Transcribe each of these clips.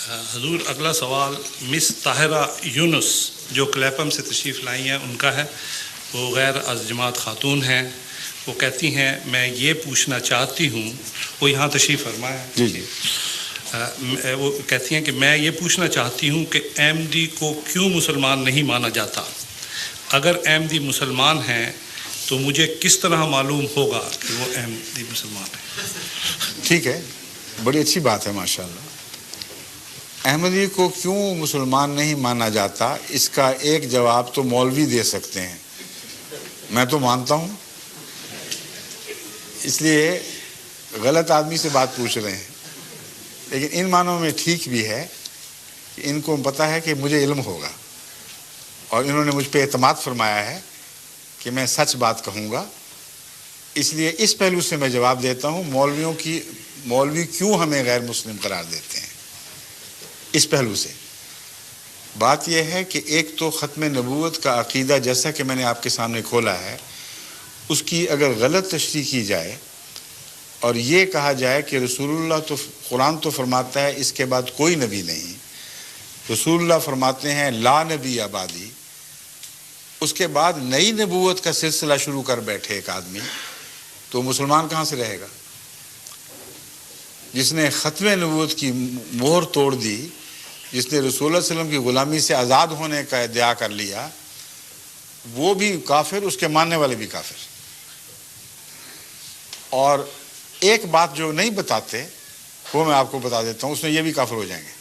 حضور اگلا سوال مس طاہرہ یونس جو کلیپم سے تشریف لائی ہیں ان کا ہے. وہ غیر از جماعت خاتون ہیں. وہ کہتی ہیں میں یہ پوچھنا چاہتی ہوں، وہ یہاں تشریف فرما ہے. جی جی. وہ کہتی ہیں کہ میں یہ پوچھنا چاہتی ہوں کہ احمدی کو کیوں مسلمان نہیں مانا جاتا؟ اگر احمدی مسلمان ہیں تو مجھے کس طرح معلوم ہوگا کہ وہ احمدی مسلمان ہیں؟ ٹھیک ہے، بڑی اچھی بات ہے ماشاءاللہ. احمدی کو کیوں مسلمان نہیں مانا جاتا، اس کا ایک جواب تو مولوی دے سکتے ہیں. میں تو مانتا ہوں، اس لیے غلط آدمی سے بات پوچھ رہے ہیں. لیکن ان معنوں میں ٹھیک بھی ہے کہ ان کو پتہ ہے کہ مجھے علم ہوگا، اور انہوں نے مجھ پہ اعتماد فرمایا ہے کہ میں سچ بات کہوں گا. اس لیے اس پہلو سے میں جواب دیتا ہوں مولوی کیوں ہمیں غیر مسلم قرار دیتے ہیں. اس پہلو سے بات یہ ہے کہ ایک تو ختم نبوت کا عقیدہ جیسا کہ میں نے آپ کے سامنے کھولا ہے، اس کی اگر غلط تشریح کی جائے اور یہ کہا جائے کہ رسول اللہ تو قرآن تو فرماتا ہے اس کے بعد کوئی نبی نہیں، رسول اللہ فرماتے ہیں لا نبی آبادی، اس کے بعد نئی نبوت کا سلسلہ شروع کر بیٹھے ایک آدمی، تو مسلمان کہاں سے رہے گا؟ جس نے ختم نبوت کی مہر توڑ دی، جس نے رسول اللہ علیہ وسلم کی غلامی سے آزاد ہونے کا ادعا کر لیا، وہ بھی کافر، اس کے ماننے والے بھی کافر. اور ایک بات جو نہیں بتاتے وہ میں آپ کو بتا دیتا ہوں، اس میں یہ بھی کافر ہو جائیں گے،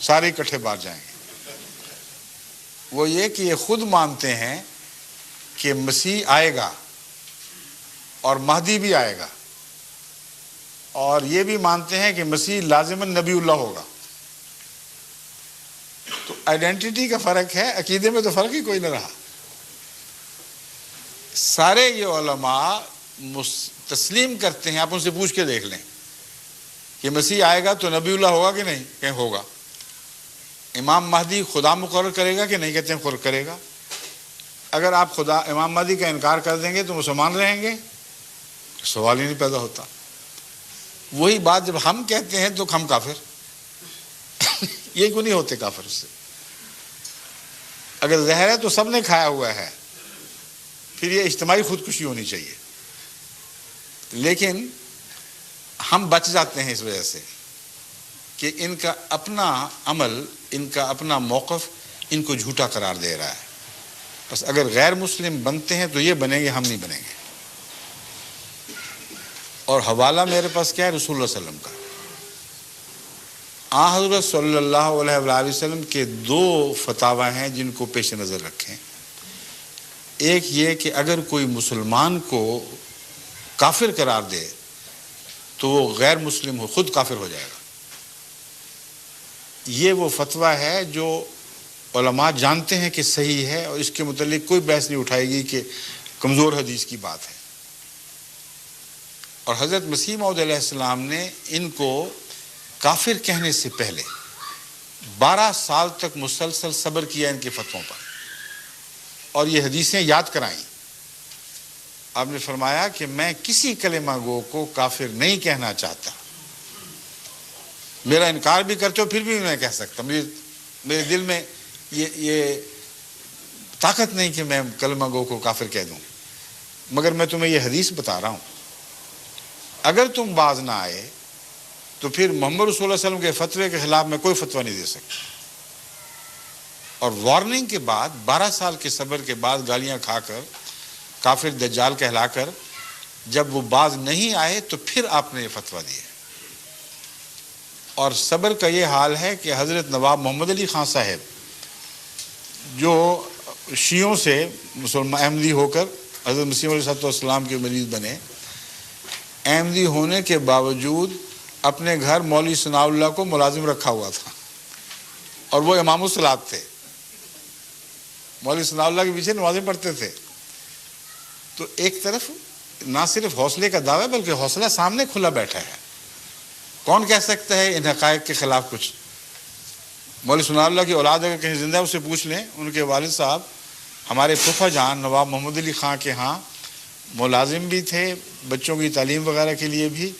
سارے اکٹھے باہر جائیں گے. وہ یہ کہ یہ خود مانتے ہیں کہ مسیح آئے گا اور مہدی بھی آئے گا، اور یہ بھی مانتے ہیں کہ مسیح لازماً نبی اللہ ہوگا. تو آئیڈینٹی کا فرق ہے، عقیدے میں تو فرق ہی کوئی نہ رہا. سارے یہ علماء تسلیم کرتے ہیں، آپ ان سے پوچھ کے دیکھ لیں کہ مسیح آئے گا تو نبی اللہ ہوگا کہ نہیں؟ کہ ہوگا. امام مہدی خدا مقرر کرے گا کہ نہیں؟ کہتے ہیں مقرر کرے گا. اگر آپ امام مہدی کا انکار کر دیں گے تو مسلمان رہیں گے؟ سوال ہی نہیں پیدا ہوتا. وہی بات جب ہم کہتے ہیں تو ہم کافر یہ کیوں نہیں ہوتے کافر اس سے؟ اگر زہر ہے تو سب نے کھایا ہوا ہے، پھر یہ اجتماعی خودکشی ہونی چاہیے. لیکن ہم بچ جاتے ہیں اس وجہ سے کہ ان کا اپنا عمل، ان کا اپنا موقف ان کو جھوٹا قرار دے رہا ہے. بس اگر غیر مسلم بنتے ہیں تو یہ بنیں گے، ہم نہیں بنیں گے. اور حوالہ میرے پاس کیا ہے؟ رسول اللہ صلی اللہ علیہ وسلم کا. حضرت صلی اللہ علیہ وآلہ وسلم کے دو فتاوی ہیں جن کو پیش نظر رکھیں. ایک یہ کہ اگر کوئی مسلمان کو کافر قرار دے تو وہ غیر مسلم ہو، خود کافر ہو جائے گا. یہ وہ فتویٰ ہے جو علماء جانتے ہیں کہ صحیح ہے، اور اس کے متعلق کوئی بحث نہیں اٹھائے گی کہ کمزور حدیث کی بات ہے. اور حضرت مسیح موعود علیہ السلام نے ان کو کافر کہنے سے پہلے 12 سال تک مسلسل صبر کیا ان کے فتووں پر، اور یہ حدیثیں یاد کرائیں. آپ نے فرمایا کہ میں کسی کلمہ گو کو کافر نہیں کہنا چاہتا، میرا انکار بھی کرتے ہو پھر بھی میں کہہ سکتا، میرے دل میں یہ طاقت نہیں کہ میں کلمہ گو کو کافر کہہ دوں. مگر میں تمہیں یہ حدیث بتا رہا ہوں، اگر تم باز نہ آئے تو پھر محمد رسول اللہ علیہ وسلم کے فتوے کے خلاف میں کوئی فتویٰ نہیں دے سکتا. اور وارننگ کے بعد 12 سال کے صبر کے بعد گالیاں کھا کر کافر دجال کہلا کر جب وہ باز نہیں آئے تو پھر آپ نے یہ فتویٰ دیا. اور صبر کا یہ حال ہے کہ حضرت نواب محمد علی خان صاحب جو شیعوں سے مسلمان احمدی ہو کر حضرت مسیح علیہ السلام کے مریض بنے، احمدی ہونے کے باوجود اپنے گھر مولوی ثناء اللہ کو ملازم رکھا ہوا تھا، اور وہ امام الصلاۃ تھے. مولوی ثناء اللہ کے پیچھے نمازیں پڑھتے تھے. تو ایک طرف نہ صرف حوصلے کا دعویٰ بلکہ حوصلہ سامنے کھلا بیٹھا ہے. کون کہہ سکتا ہے ان حقائق کے خلاف کچھ؟ مولوی ثناء اللہ کی اولاد اگر کہیں زندہ ہے اس سے پوچھ لیں. ان کے والد صاحب ہمارے پھوپھا جان نواب محمد علی خان کے ہاں ملازم بھی تھے، بچوں کی تعلیم وغیرہ کے لیے بھی،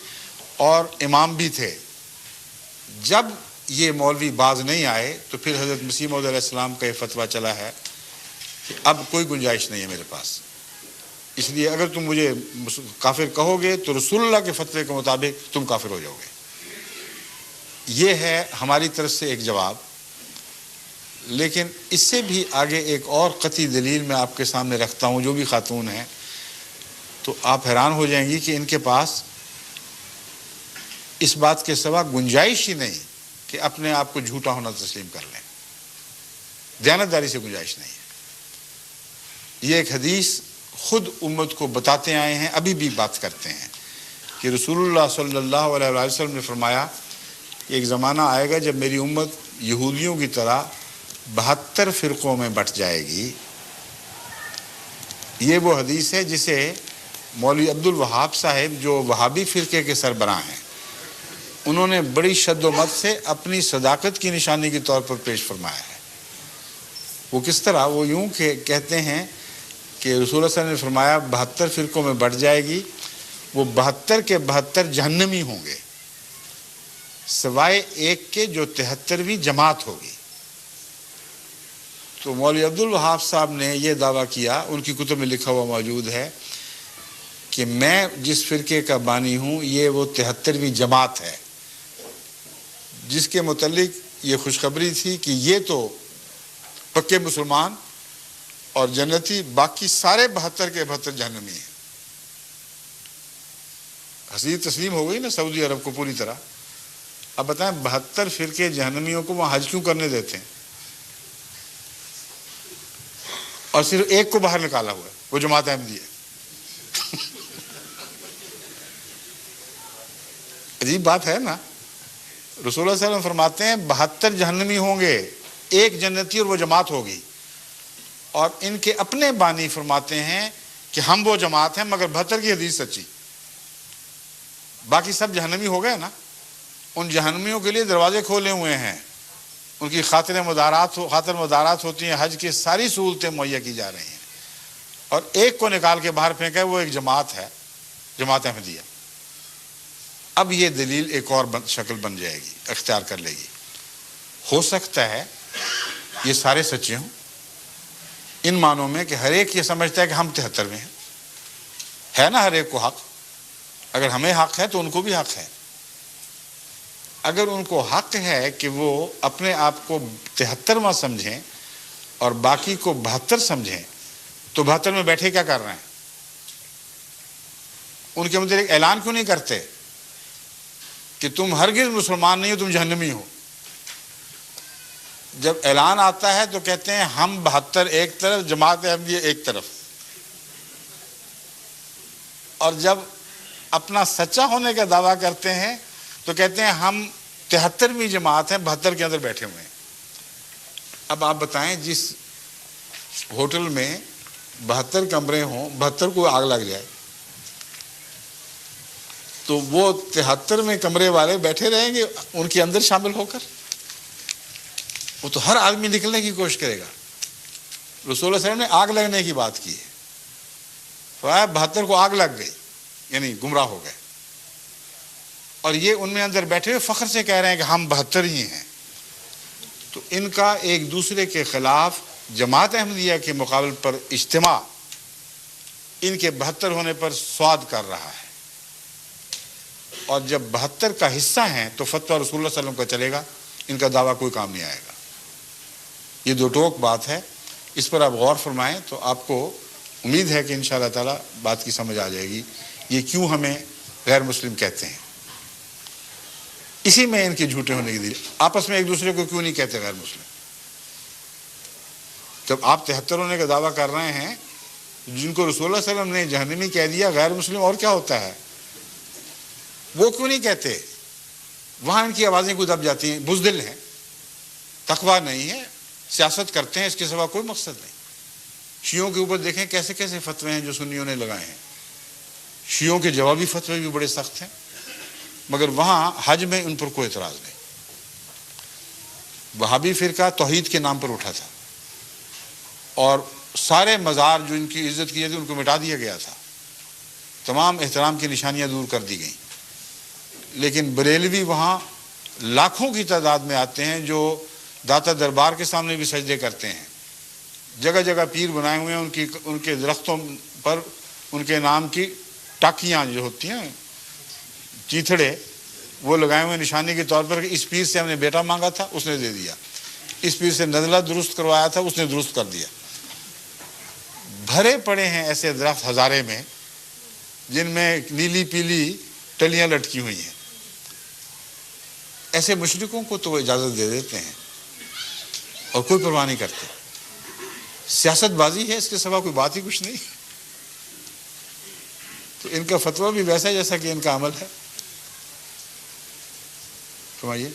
اور امام بھی تھے. جب یہ مولوی باز نہیں آئے تو پھر حضرت مسیح موعود علیہ السلام کا یہ فتویٰ چلا ہے کہ اب کوئی گنجائش نہیں ہے میرے پاس، اس لیے اگر تم مجھے کافر کہو گے تو رسول اللہ کے فتوے کے مطابق تم کافر ہو جاؤ گے۔ یہ ہے ہماری طرف سے ایک جواب، لیکن اس سے بھی آگے ایک اور قطعی دلیل میں آپ کے سامنے رکھتا ہوں، جو بھی خاتون ہیں تو آپ حیران ہو جائیں گی کہ ان کے پاس اس بات کے سوا گنجائش ہی نہیں کہ اپنے آپ کو جھوٹا ہونا تسلیم کر لیں، دیانتداری سے گنجائش نہیں ہے۔ یہ ایک حدیث خود امت کو بتاتے آئے ہیں، ابھی بھی بات کرتے ہیں کہ رسول اللہ صلی اللہ علیہ وسلم نے فرمایا کہ ایک زمانہ آئے گا جب میری امت یہودیوں کی طرح 72 فرقوں میں بٹ جائے گی۔ یہ وہ حدیث ہے جسے مولوی عبد الوہاب صاحب جو وہابی فرقے کے سربراہ ہیں، انہوں نے بڑی شد و مت سے اپنی صداقت کی نشانی کے طور پر پیش فرمایا ہے۔ وہ کس طرح؟ وہ یوں کہ کہتے ہیں کہ رسول اللہ صلی اللہ علیہ وسلم نے فرمایا 72 فرقوں میں بٹ جائے گی، وہ 72 کے 72 جہنمی ہوں گے، سوائے ایک کے جو 73ویں جماعت ہوگی۔ تو مولوی عبد الوہاب صاحب نے یہ دعویٰ کیا، ان کی کتب میں لکھا ہوا موجود ہے کہ میں جس فرقے کا بانی ہوں یہ وہ 73ویں جماعت ہے، جس کے متعلق یہ خوشخبری تھی کہ یہ تو پکے مسلمان اور جنتی، باقی سارے 72 کے 72 جہنمی ہیں۔ حدیث تسلیم ہو گئی نا سعودی عرب کو پوری طرح۔ اب بتائیں 72 فرقے جہنمیوں کو وہاں حج کیوں کرنے دیتے ہیں اور صرف ایک کو باہر نکالا ہوا ہے، وہ جماعت احمدیہ ہے؟ عجیب بات ہے نا۔ رسول اللہ صلی اللہ علیہ وسلم فرماتے ہیں 72 جہنمی ہوں گے، ایک جنتی اور وہ جماعت ہوگی، اور ان کے اپنے بانی فرماتے ہیں کہ ہم وہ جماعت ہیں مگر 72 کی حدیث سچی، باقی سب جہنمی ہو گئے نا۔ ان جہنمیوں کے لیے دروازے کھولے ہوئے ہیں، ان کی خاطر مدارات ہوتی ہیں، حج کی ساری سہولتیں مہیا کی جا رہی ہیں، اور ایک کو نکال کے باہر پھینکا ہے، وہ ایک جماعت ہے، جماعت احمدیہ۔ اب یہ دلیل ایک اور شکل بن جائے گی، اختیار کر لے گی۔ ہو سکتا ہے یہ سارے سچے ہوں، ان معنوں میں کہ ہر ایک یہ سمجھتا ہے کہ ہم 73ویں ہیں، ہے نا ہر ایک کو حق، اگر ہمیں حق ہے تو ان کو بھی حق ہے۔ اگر ان کو حق ہے کہ وہ اپنے آپ کو 73واں سمجھیں اور باقی کو 72 سمجھیں، تو 72 میں بیٹھے کیا کر رہے ہیں؟ ان کے متعلق اعلان کیوں نہیں کرتے کہ تم ہرگز مسلمان نہیں ہو، تم جہنمی ہو؟ جب اعلان آتا ہے تو کہتے ہیں ہم 72 ایک طرف، جماعت احمدیہ ایک طرف، اور جب اپنا سچا ہونے کا دعویٰ کرتے ہیں تو کہتے ہیں ہم 73ویں جماعت ہیں، 72 کے اندر بیٹھے ہوئے ہیں۔ اب آپ بتائیں جس ہوٹل میں 72 کمرے ہوں، 72 کو آگ لگ جائے تو وہ 73ویں کمرے والے بیٹھے رہیں گے ان کے اندر شامل ہو کر؟ وہ تو ہر آدمی نکلنے کی کوشش کرے گا۔ رسول اللہ صلی اللہ علیہ وسلم نے آگ لگنے کی بات کی ہے، فرمایا 72 کو آگ لگ گئی، یعنی گمراہ ہو گئے، اور یہ ان میں اندر بیٹھے ہوئے فخر سے کہہ رہے ہیں کہ ہم 72 ہی ہیں۔ تو ان کا ایک دوسرے کے خلاف جماعت احمدیہ کے مقابل پر اجتماع ان کے 72 ہونے پر سواد کر رہا ہے، اور جب 72 کا حصہ ہیں تو فتویٰ رسول اللہ صلی اللہ علیہ وسلم کا چلے گا، ان کا دعویٰ کوئی کام نہیں آئے گا۔ یہ دو ٹوک بات ہے، اس پر آپ غور فرمائیں تو آپ کو امید ہے کہ انشاءاللہ تعالی بات کی سمجھ آ جائے گی یہ کیوں ہمیں غیر مسلم کہتے ہیں۔ اسی میں ان کے جھوٹے ہونے کی دلیل، آپس میں ایک دوسرے کو کیوں نہیں کہتے غیر مسلم؟ جب آپ 73 ہونے کا دعویٰ کر رہے ہیں، جن کو رسول اللہ صلی اللہ علیہ وسلم نے جہنمی کہہ دیا، غیر مسلم اور کیا ہوتا ہے، وہ کیوں نہیں کہتے؟ وہاں ان کی آوازیں کو دب جاتی ہیں، بزدل ہیں، تقویٰ نہیں ہے، سیاست کرتے ہیں، اس کے سوا کوئی مقصد نہیں۔ شیعوں کے اوپر دیکھیں کیسے کیسے فتوے ہیں جو سنیوں نے لگائے ہیں، شیعوں کے جوابی فتوے بھی بڑے سخت ہیں، مگر وہاں حج میں ان پر کوئی اعتراض نہیں۔ وہابی فرقہ توحید کے نام پر اٹھا تھا، اور سارے مزار جو ان کی عزت کی جاتی ان کو مٹا دیا گیا تھا، تمام احترام کی نشانیاں دور کر دی گئیں، لیکن بریلوی وہاں لاکھوں کی تعداد میں آتے ہیں جو داتا دربار کے سامنے بھی سجدے کرتے ہیں. جگہ جگہ پیر بنائے ہوئے ہیں, ان کے درختوں پر ان کے نام کی ٹاکیاں جو ہوتی ہیں, چیتھڑے, وہ لگائے ہوئے نشانی کے طور پر کہ اس پیر سے ہم نے بیٹا مانگا تھا, اس نے دے دیا. اس پیر سے نزلہ درست کروایا تھا, اس نے درست کر دیا. بھرے پڑے ہیں ایسے درخت ہزارے میں جن میں نیلی پیلی ٹلیاں لٹکی ہوئی ہیں. ایسے مشرکوں کو تو وہ اجازت دے دیتے ہیں اور کوئی پرواہ نہیں کرتے. سیاست بازی ہے, اس کے سوا کوئی بات ہی کچھ نہیں. تو ان کا فتویٰ بھی ویسا ہے جیسا کہ ان کا عمل ہے. فرمائیے.